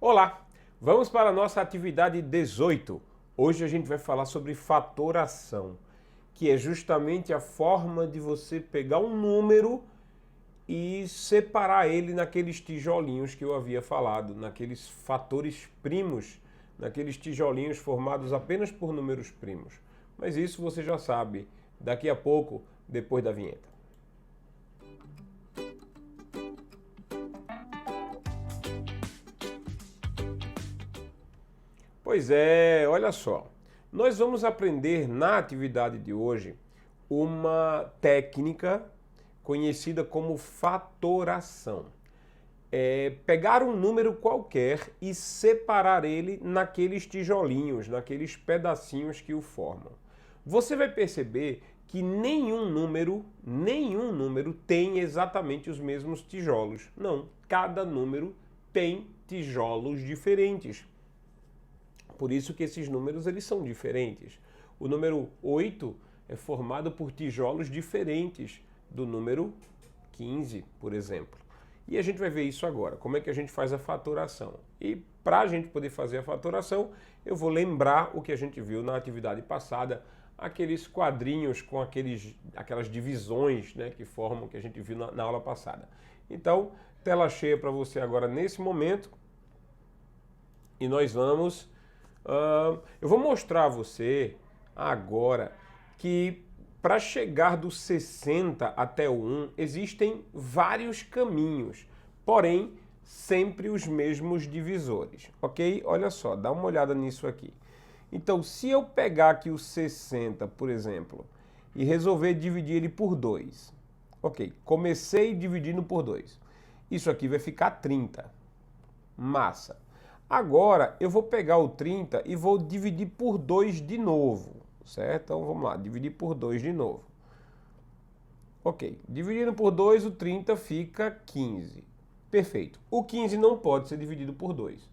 Olá, vamos para a nossa atividade 18. Hoje a gente vai falar sobre fatoração, que é justamente a forma de você pegar um número e separar ele naqueles tijolinhos que eu havia falado, naqueles fatores primos, naqueles tijolinhos formados apenas por números primos. Mas isso você já sabe daqui a pouco, depois da vinheta. Pois é, olha só. Nós vamos aprender na atividade de hoje uma técnica conhecida como fatoração. É pegar um número qualquer e separar ele naqueles tijolinhos, naqueles pedacinhos que o formam. Você vai perceber que nenhum número tem exatamente os mesmos tijolos. Não, cada número tem tijolos diferentes. Por isso que esses números eles são diferentes. O número 8 é formado por tijolos diferentes do número 15, por exemplo. E a gente vai ver isso agora, como é que a gente faz a fatoração. E para a gente poder fazer a fatoração, eu vou lembrar o que a gente viu na atividade passada, aqueles quadrinhos com aquelas divisões, né, que formam, que a gente viu na aula passada. Então, tela cheia para você agora nesse momento. E nós vamos... eu vou mostrar a você agora que para chegar do 60 até o 1 existem vários caminhos, porém sempre os mesmos divisores, ok? Olha só, dá uma olhada nisso aqui. Então, se eu pegar aqui o 60, por exemplo, e resolver dividir ele por 2, ok, comecei dividindo por 2, isso aqui vai ficar 30, massa. Agora eu vou pegar o 30 e vou dividir por 2 de novo, certo? Então vamos lá, dividir por 2 de novo. Ok, dividindo por 2 o 30 fica 15. Perfeito. O 15 não pode ser dividido por 2.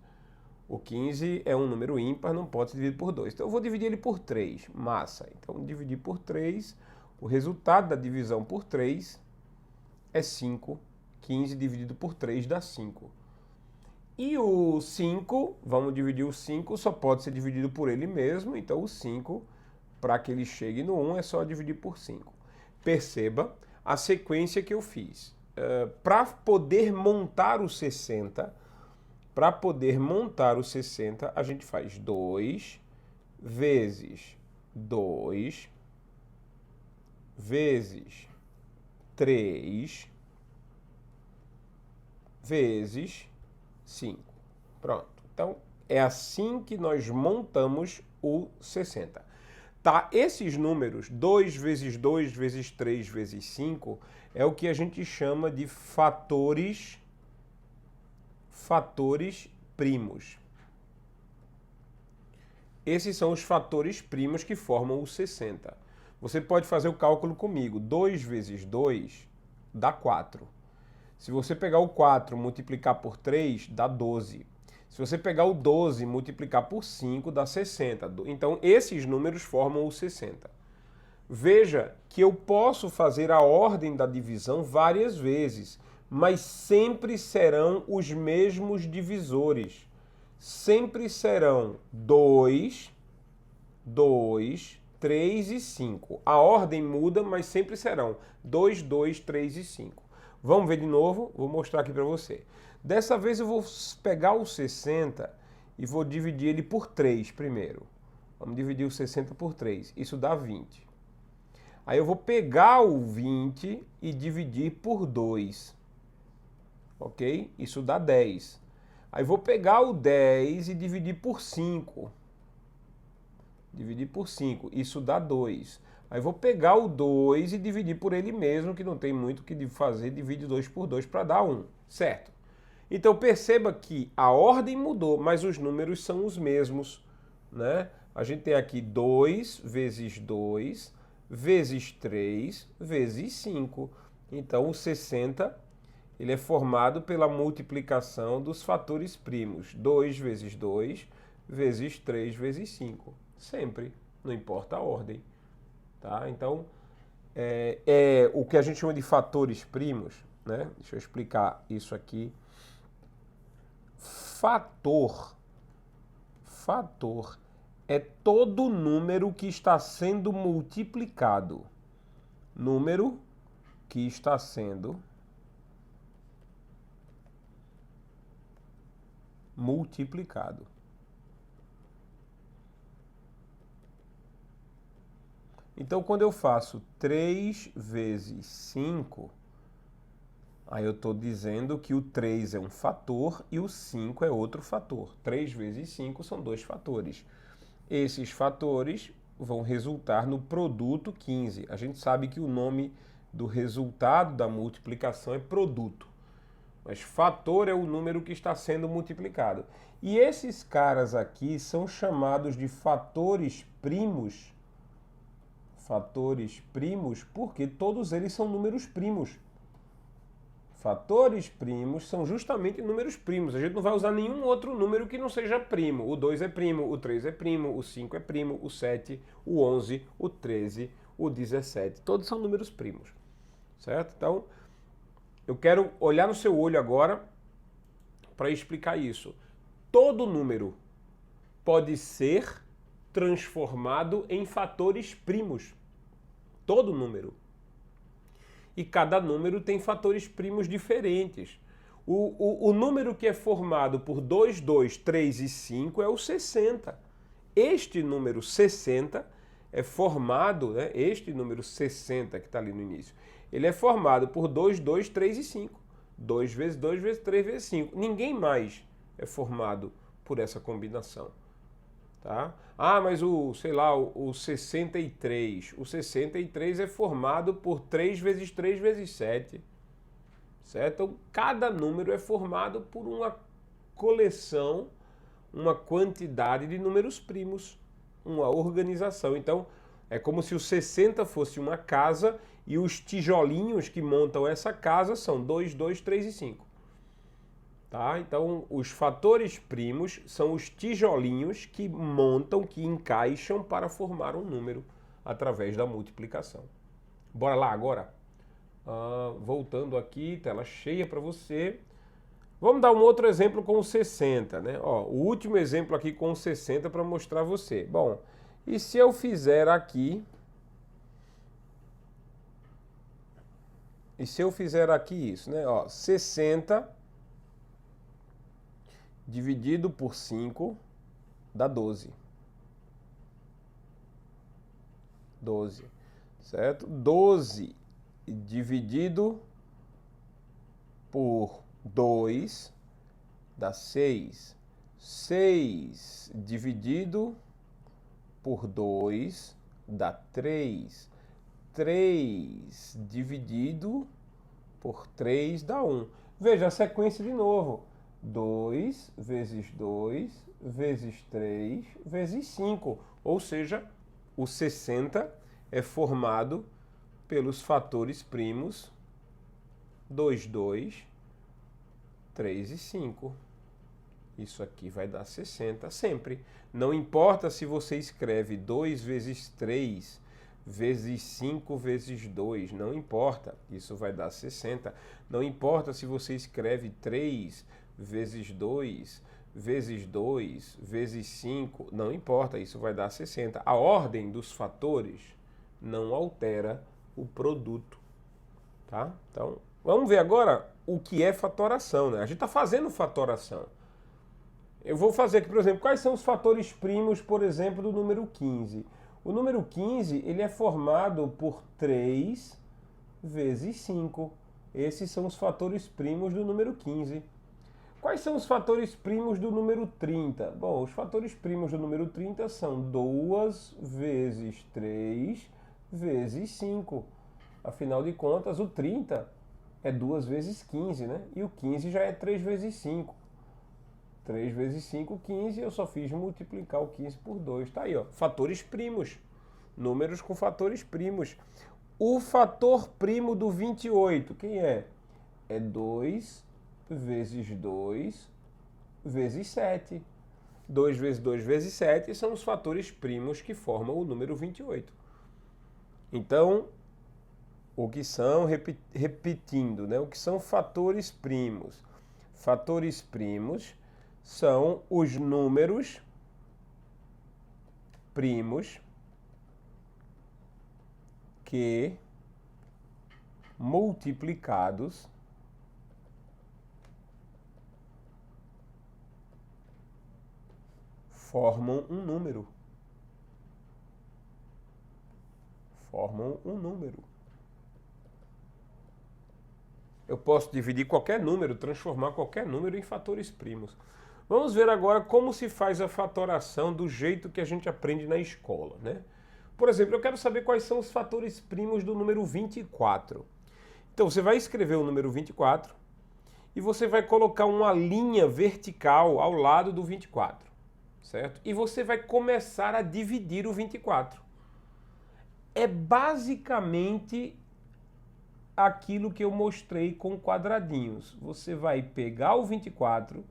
O 15 é um número ímpar, não pode ser dividido por 2. Então eu vou dividir ele por 3, massa. Então dividir por 3, o resultado da divisão por 3 é 5. 15 dividido por 3 dá 5. E o 5, vamos dividir o 5, só pode ser dividido por ele mesmo, então o 5, para que ele chegue no 1, é só dividir por 5. Perceba a sequência que eu fiz. Para poder montar o 60, a gente faz 2 vezes 2 vezes 3 vezes 5. Pronto. Então, é assim que nós montamos o 60. Tá? Esses números, 2 vezes 2 vezes 3 vezes 5, é o que a gente chama de fatores primos. Esses são os fatores primos que formam o 60. Você pode fazer o cálculo comigo. 2 vezes 2 dá 4. Se você pegar o 4 e multiplicar por 3, dá 12. Se você pegar o 12 e multiplicar por 5, dá 60. Então, esses números formam o 60. Veja que eu posso fazer a ordem da divisão várias vezes, mas sempre serão os mesmos divisores. Sempre serão 2, 3 e 5. A ordem muda, mas sempre serão 2, 2, 3 e 5. Vamos ver de novo? Vou mostrar aqui para você. Dessa vez eu vou pegar o 60 e vou dividir ele por 3 primeiro. Vamos dividir o 60 por 3. Isso dá 20. Aí eu vou pegar o 20 e dividir por 2. Ok? Isso dá 10. Aí vou pegar o 10 e dividir por 5. Dividir por 5. Isso dá 2. Aí vou pegar o 2 e dividir por ele mesmo, que não tem muito o que fazer, divide 2 por 2 para dar 1, certo? Então perceba que a ordem mudou, mas os números são os mesmos, né? A gente tem aqui 2 vezes 2, vezes 3, vezes 5. Então o 60 ele é formado pela multiplicação dos fatores primos. 2 vezes 2, vezes 3, vezes 5. Sempre, não importa a ordem. Tá? Então, o que a gente chama de fatores primos, né? Deixa eu explicar isso aqui. fator é todo número que está sendo multiplicado. Número que está sendo multiplicado. Então, quando eu faço 3 vezes 5, aí eu estou dizendo que o 3 é um fator e o 5 é outro fator. 3 vezes 5 são 2 fatores. Esses fatores vão resultar no produto 15. A gente sabe que o nome do resultado da multiplicação é produto. Mas fator é o número que está sendo multiplicado. E esses caras aqui são chamados de fatores primos. Fatores primos porque todos eles são números primos. Fatores primos são justamente números primos. A gente não vai usar nenhum outro número que não seja primo. O 2 é primo, o 3 é primo, o 5 é primo, o 7, o 11, o 13, o 17. Todos são números primos. Certo? Então, eu quero olhar no seu olho agora para explicar isso. Todo número pode ser transformado em fatores primos. Todo número. E cada número tem fatores primos diferentes. O número que é formado por 2, 2, 3 e 5 é o 60. Este número 60 é formado, né, este número 60 que está ali no início, ele é formado por 2, 2, 3 e 5. 2 vezes 2 vezes 3 vezes 5. Ninguém mais é formado por essa combinação. Tá? Ah, mas o 63. O 63 é formado por 3 vezes 3 vezes 7. Certo? Então, cada número é formado por uma coleção, uma quantidade de números primos, uma organização. Então, é como se o 60 fosse uma casa e os tijolinhos que montam essa casa são 2, 2, 3 e 5. Tá? Então, os fatores primos são os tijolinhos que montam, que encaixam para formar um número através da multiplicação. Bora lá agora? Voltando aqui, tela cheia para você. Vamos dar um outro exemplo com o 60, né? Ó, o último exemplo aqui com o 60 para mostrar a você. Bom, e se eu fizer aqui... E se eu fizer aqui isso, né? Ó, 60... dividido por 5 dá 12. 12, certo? 12 dividido por 2 dá 6. 6 dividido por 2 dá 3. 3 dividido por 3 dá 1. Veja a sequência de novo. 2 vezes 2 vezes 3 vezes 5. Ou seja, o 60 é formado pelos fatores primos 2, 2, 3 e 5. Isso aqui vai dar 60 sempre. Não importa se você escreve 2 vezes 3 vezes 5 vezes 2, não importa. Isso vai dar 60. Não importa se você escreve 3 vezes 2 vezes 2 vezes 5, não importa, isso vai dar 60. A ordem dos fatores não altera o produto, tá? Então, vamos ver agora o que é fatoração, né? A gente está fazendo fatoração. Eu vou fazer aqui, por exemplo, quais são os fatores primos, por exemplo, do número 15. O número 15, ele é formado por 3 vezes 5. Esses são os fatores primos do número 15. Quais são os fatores primos do número 30? Bom, os fatores primos do número 30 são 2 vezes 3 vezes 5. Afinal de contas, o 30 é 2 vezes 15, né? E o 15 já é 3 vezes 5. 3 vezes 5, 15, eu só fiz multiplicar o 15 por 2. Tá aí, ó, fatores primos. Números com fatores primos. O fator primo do 28, quem é? É 2 vezes 2 vezes 7. 2 vezes 2 vezes 7 são os fatores primos que formam o número 28. Então, o que são, repetindo, né? O que são fatores primos? Fatores primos são os números primos que multiplicados formam um número. Formam um número. Eu posso dividir qualquer número, transformar qualquer número em fatores primos. Vamos ver agora como se faz a fatoração do jeito que a gente aprende na escola, né? Por exemplo, eu quero saber quais são os fatores primos do número 24. Então, você vai escrever o número 24 e você vai colocar uma linha vertical ao lado do 24, certo? E você vai começar a dividir o 24. É basicamente aquilo que eu mostrei com quadradinhos. Você vai pegar o 24,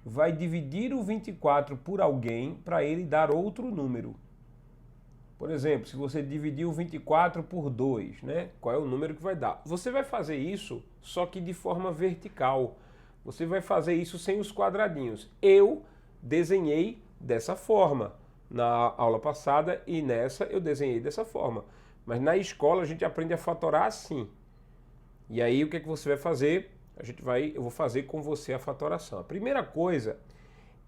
vai dividir o 24 por alguém para ele dar outro número. Por exemplo, se você dividir o 24 por 2, né? Qual é o número que vai dar? Você vai fazer isso só que de forma vertical. Você vai fazer isso sem os quadradinhos. Eu desenhei dessa forma na aula passada e nessa eu desenhei dessa forma. Mas na escola a gente aprende a fatorar assim. E aí o que é que você vai fazer? Eu vou fazer com você a fatoração. A primeira coisa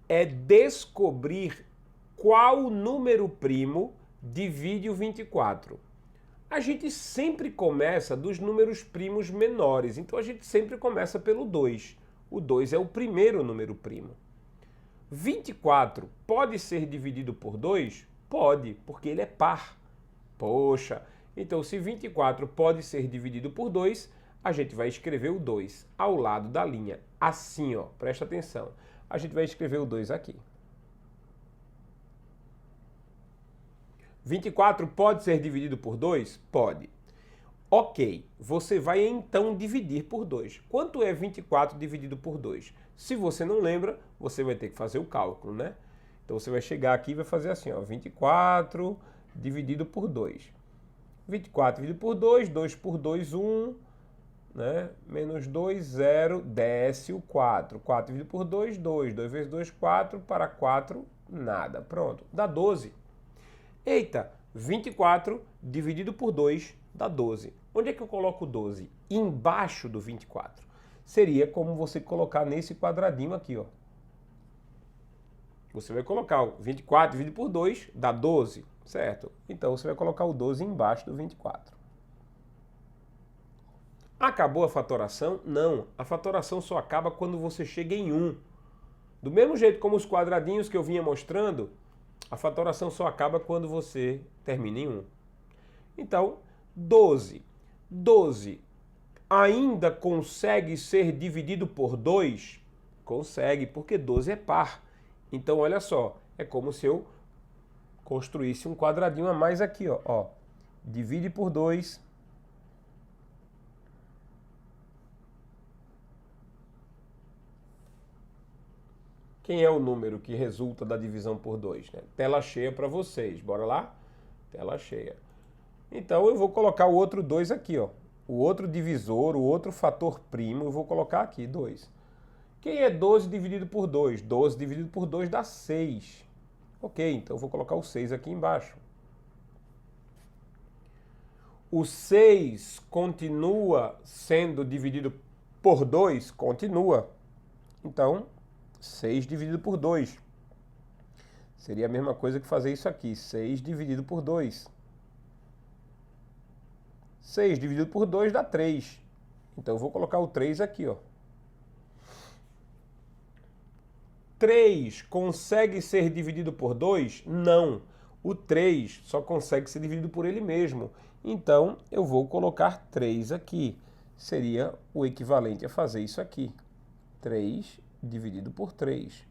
é descobrir qual número primo divide o 24. A gente sempre começa dos números primos menores, então a gente sempre começa pelo 2. O 2 é o primeiro número primo. 24 pode ser dividido por 2? Pode, porque ele é par. Poxa, então se 24 pode ser dividido por 2, a gente vai escrever o 2 ao lado da linha. Assim, ó, presta atenção. A gente vai escrever o 2 aqui. 24 pode ser dividido por 2? Pode. Ok, você vai então dividir por 2. Quanto é 24 dividido por 2? Se você não lembra, você vai ter que fazer o cálculo, né? Então você vai chegar aqui e vai fazer assim, ó, 24 dividido por 2. 24 dividido por 2, 2 por 2, 1, né? Menos 2, 0, desce o 4. 4 dividido por 2, 2. 2 vezes 2, 4, para 4, nada. Pronto, dá 12. Eita, 24 dividido por 2 dá 12. Onde é que eu coloco 12? Embaixo do 24. Seria como você colocar nesse quadradinho aqui, ó. Você vai colocar o 24 dividido por 2 dá 12, certo? Então você vai colocar o 12 embaixo do 24. Acabou a fatoração? Não. A fatoração só acaba quando você chega em 1. Do mesmo jeito como os quadradinhos que eu vinha mostrando, a fatoração só acaba quando você termina em 1. Então, 12. 12 ainda consegue ser dividido por 2? Consegue, porque 12 é par. Então, olha só, é como se eu construísse um quadradinho a mais aqui, ó. Divide por 2. Quem é o número que resulta da divisão por 2? Né? Tela cheia para vocês. Bora lá? Tela cheia. Então eu vou colocar o outro 2 aqui, ó. O outro divisor, o outro fator primo, eu vou colocar aqui, 2. Quem é 12 dividido por 2? 12 dividido por 2 dá 6. Ok, então eu vou colocar o 6 aqui embaixo. O 6 continua sendo dividido por 2? Continua. Então, 6 dividido por 2. Seria a mesma coisa que fazer isso aqui. 6 dividido por 2. 6 dividido por 2 dá 3. Então eu vou colocar o 3 aqui, ó. 3 consegue ser dividido por 2? Não. O 3 só consegue ser dividido por ele mesmo. Então eu vou colocar 3 aqui. Seria o equivalente a fazer isso aqui. 3 dividido por 3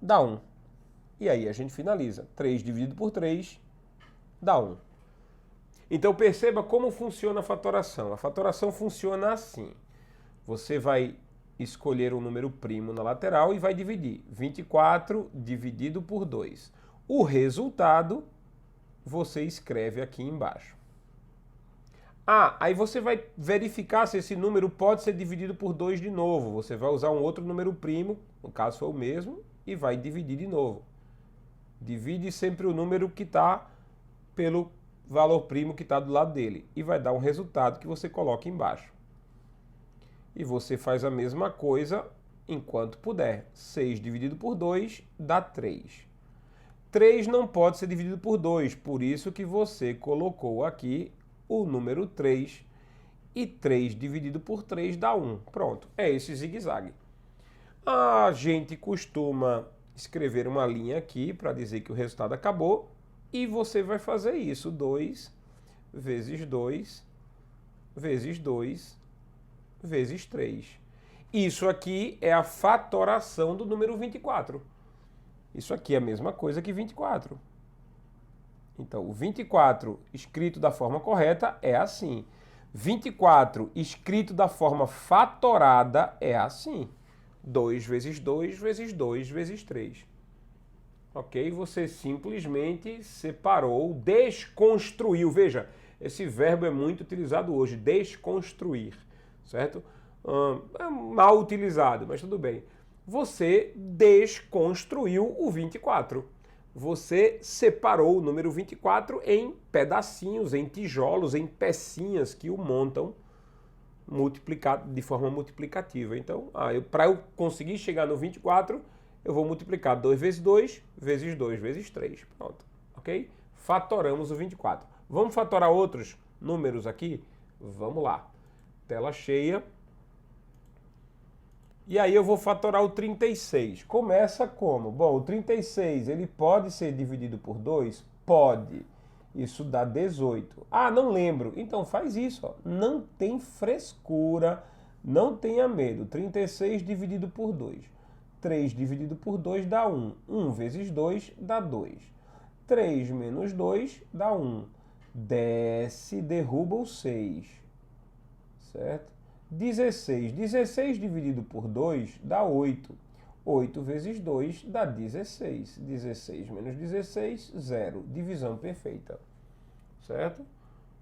dá 1. E aí a gente finaliza. 3 dividido por 3 dá 1. Então perceba como funciona a fatoração. A fatoração funciona assim. Você vai escolher um número primo na lateral e vai dividir. 24 dividido por 2. O resultado você escreve aqui embaixo. Aí você vai verificar se esse número pode ser dividido por 2 de novo. Você vai usar um outro número primo, no caso foi o mesmo, e vai dividir de novo. Divide sempre o número que está pelo valor primo que está do lado dele. E vai dar um resultado que você coloca embaixo. E você faz a mesma coisa enquanto puder. 6 dividido por 2 dá 3. 3 não pode ser dividido por 2, por isso que você colocou aqui o número 3. E 3 dividido por 3 dá 1. Pronto, é esse zigue-zague. A gente costuma escrever uma linha aqui para dizer que o resultado acabou. E você vai fazer isso. 2 vezes 2 vezes 2 vezes 3. Isso aqui é a fatoração do número 24. Isso aqui é a mesma coisa que 24. Então, o 24 escrito da forma correta é assim. 24 escrito da forma fatorada é assim. 2 vezes 2 vezes 2 vezes 3. Ok? Você simplesmente separou, desconstruiu. Veja, esse verbo é muito utilizado hoje, desconstruir, certo? É mal utilizado, mas tudo bem. Você desconstruiu o 24. Você separou o número 24 em pedacinhos, em tijolos, em pecinhas que o montam de forma multiplicativa. Então, para eu conseguir chegar no 24, eu vou multiplicar 2 vezes 2 vezes 2 vezes 3. Pronto, ok? Fatoramos o 24. Vamos fatorar outros números aqui? Vamos lá. Tela cheia. E aí eu vou fatorar o 36. Começa como? Bom, o 36, ele pode ser dividido por 2? Pode. Isso dá 18. Não lembro. Então faz isso. Ó. Não tem frescura, não tenha medo. 36 dividido por 2. 3 dividido por 2 dá 1. 1 vezes 2 dá 2. 3 menos 2 dá 1. Desce, derruba o 6. Certo? 16. 16 dividido por 2 dá 8. 8 vezes 2 dá 16. 16 menos 16, 0. Divisão perfeita. Certo?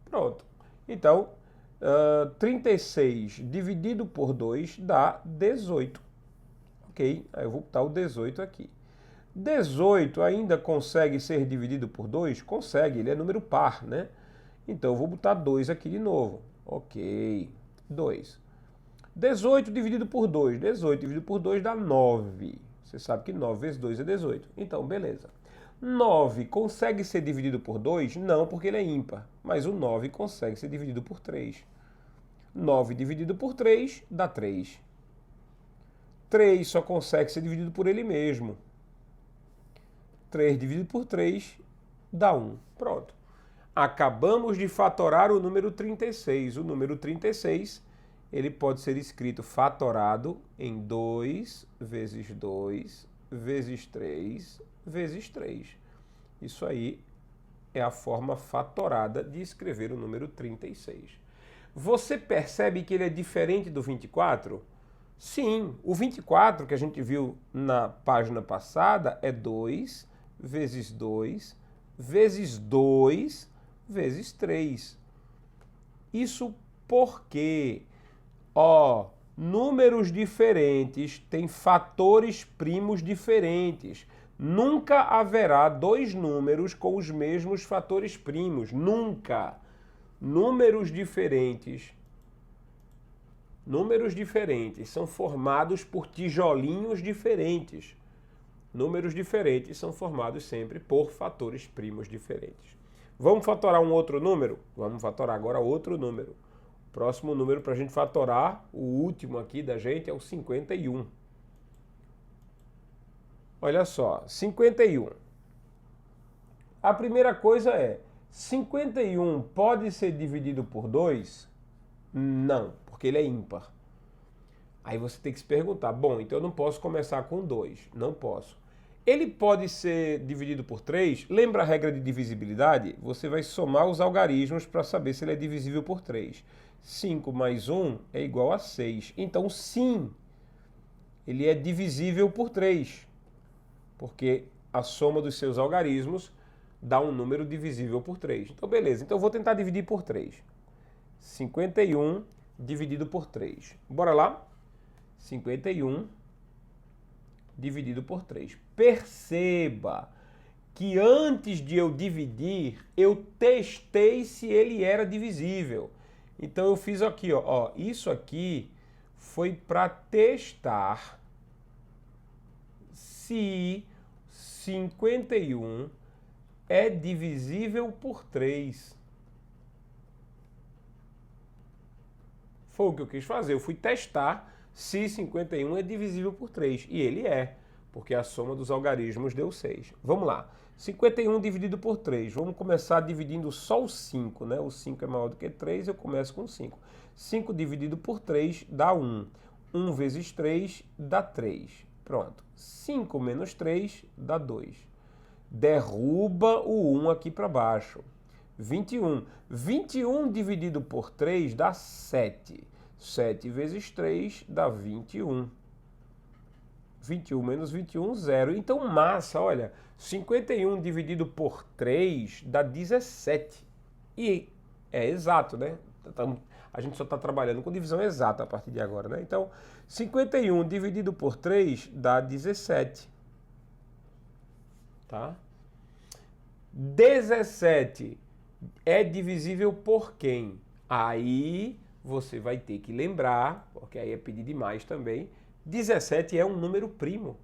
Pronto. Então, 36 dividido por 2 dá 18. Ok? Aí eu vou botar o 18 aqui. 18 ainda consegue ser dividido por 2? Consegue, ele é número par, né? Então eu vou botar 2 aqui de novo. Ok. 2. 18 dividido por 2. 18 dividido por 2 dá 9. Você sabe que 9 vezes 2 é 18. Então, beleza. 9 consegue ser dividido por 2? Não, porque ele é ímpar. Mas o 9 consegue ser dividido por 3. 9 dividido por 3 dá 3. 3 só consegue ser dividido por ele mesmo. 3 dividido por 3 dá 1. Pronto. Acabamos de fatorar o número 36. O número 36, ele pode ser escrito fatorado em 2 vezes 2 vezes 3 vezes 3. Isso aí é a forma fatorada de escrever o número 36. Você percebe que ele é diferente do 24? Sim, o 24 que a gente viu na página passada é 2 vezes 2 vezes 2 vezes 3. Isso porque, números diferentes têm fatores primos diferentes. Nunca haverá dois números com os mesmos fatores primos. Nunca. Números diferentes são formados por tijolinhos diferentes. Números diferentes são formados sempre por fatores primos diferentes. Vamos fatorar um outro número? Vamos fatorar agora outro número. O próximo número para a gente fatorar, o último aqui da gente, é o 51. Olha só, 51. A primeira coisa é, 51 pode ser dividido por 2? Não, porque ele é ímpar. Aí você tem que se perguntar, bom, então eu não posso começar com 2. Não posso. Ele pode ser dividido por 3? Lembra a regra de divisibilidade? Você vai somar os algarismos para saber se ele é divisível por 3. 5 mais 1 é igual a 6. Então, sim, ele é divisível por 3. Porque a soma dos seus algarismos dá um número divisível por 3. Então, beleza. Então, eu vou tentar dividir por 3. 51 dividido por 3. Bora lá? 51 dividido por 3. Perceba que antes de eu dividir, eu testei se ele era divisível. Então eu fiz aqui, ó, isso aqui foi para testar se 51 é divisível por 3. Foi o que eu quis fazer. Eu fui testar se 51 é divisível por 3. E ele é, porque a soma dos algarismos deu 6. Vamos lá. 51 dividido por 3. Vamos começar dividindo só o 5, né? O 5 é maior do que 3, eu começo com 5. 5 dividido por 3 dá 1. 1 vezes 3 dá 3. Pronto. 5 menos 3 dá 2. Derruba o 1 aqui para baixo. 21. 21 dividido por 3 dá 7. 7 vezes 3 dá 21. 21 menos 21, 0. Então, massa, olha, 51 dividido por 3 dá 17. E é exato, né? A gente só está trabalhando com divisão exata a partir de agora, né? Então, 51 dividido por 3 dá 17. Tá? 17 é divisível por quem? Aí você vai ter que lembrar, porque aí é pedir demais também, 17 é um número primo.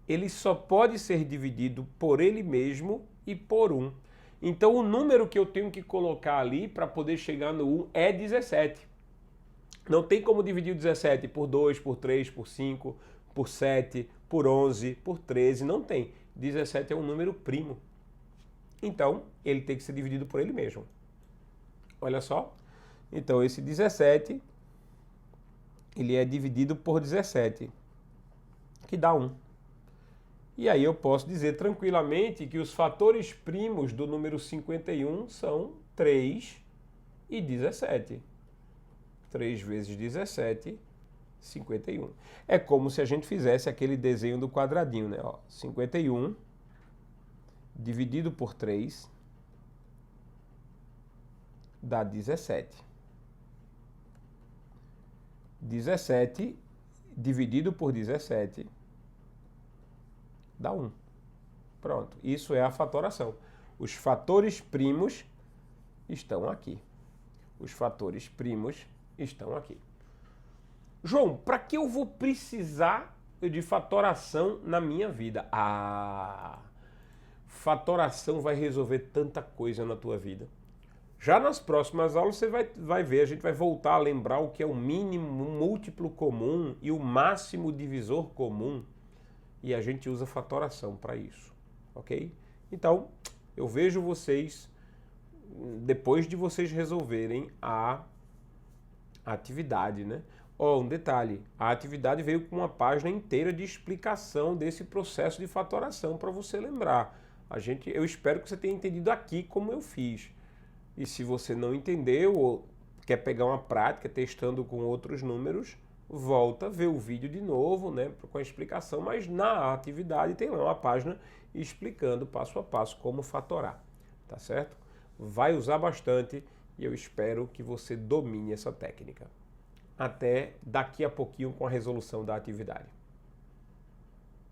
Ele só pode ser dividido por ele mesmo e por 1. Então o número que eu tenho que colocar ali para poder chegar no 1 é 17. Não tem como dividir o 17 por 2, por 3, por 5, por 7, por 11, por 13. Não tem. 17 é um número primo. Então, ele tem que ser dividido por ele mesmo. Olha só. Então, esse 17, ele é dividido por 17, que dá 1. E aí eu posso dizer tranquilamente que os fatores primos do número 51 são 3 e 17. 3 vezes 17, 51. É como se a gente fizesse aquele desenho do quadradinho, né? Ó, 51 dividido por 3 dá 17. 17 dividido por 17 dá 1. Pronto, isso é a fatoração. Os fatores primos estão aqui. Os fatores primos estão aqui. João, para que eu vou precisar de fatoração na minha vida? Fatoração vai resolver tanta coisa na tua vida. Já nas próximas aulas você vai ver, a gente vai voltar a lembrar o que é o mínimo múltiplo comum e o máximo divisor comum. E a gente usa fatoração para isso, ok? Então, eu vejo vocês, depois de vocês resolverem a atividade, né? Ó, um detalhe, a atividade veio com uma página inteira de explicação desse processo de fatoração para você lembrar. Eu espero que você tenha entendido aqui como eu fiz. E se você não entendeu ou quer pegar uma prática testando com outros números, volta, vê o vídeo de novo, né, com a explicação, mas na atividade tem lá uma página explicando passo a passo como fatorar, tá certo? Vai usar bastante e eu espero que você domine essa técnica. Até daqui a pouquinho com a resolução da atividade.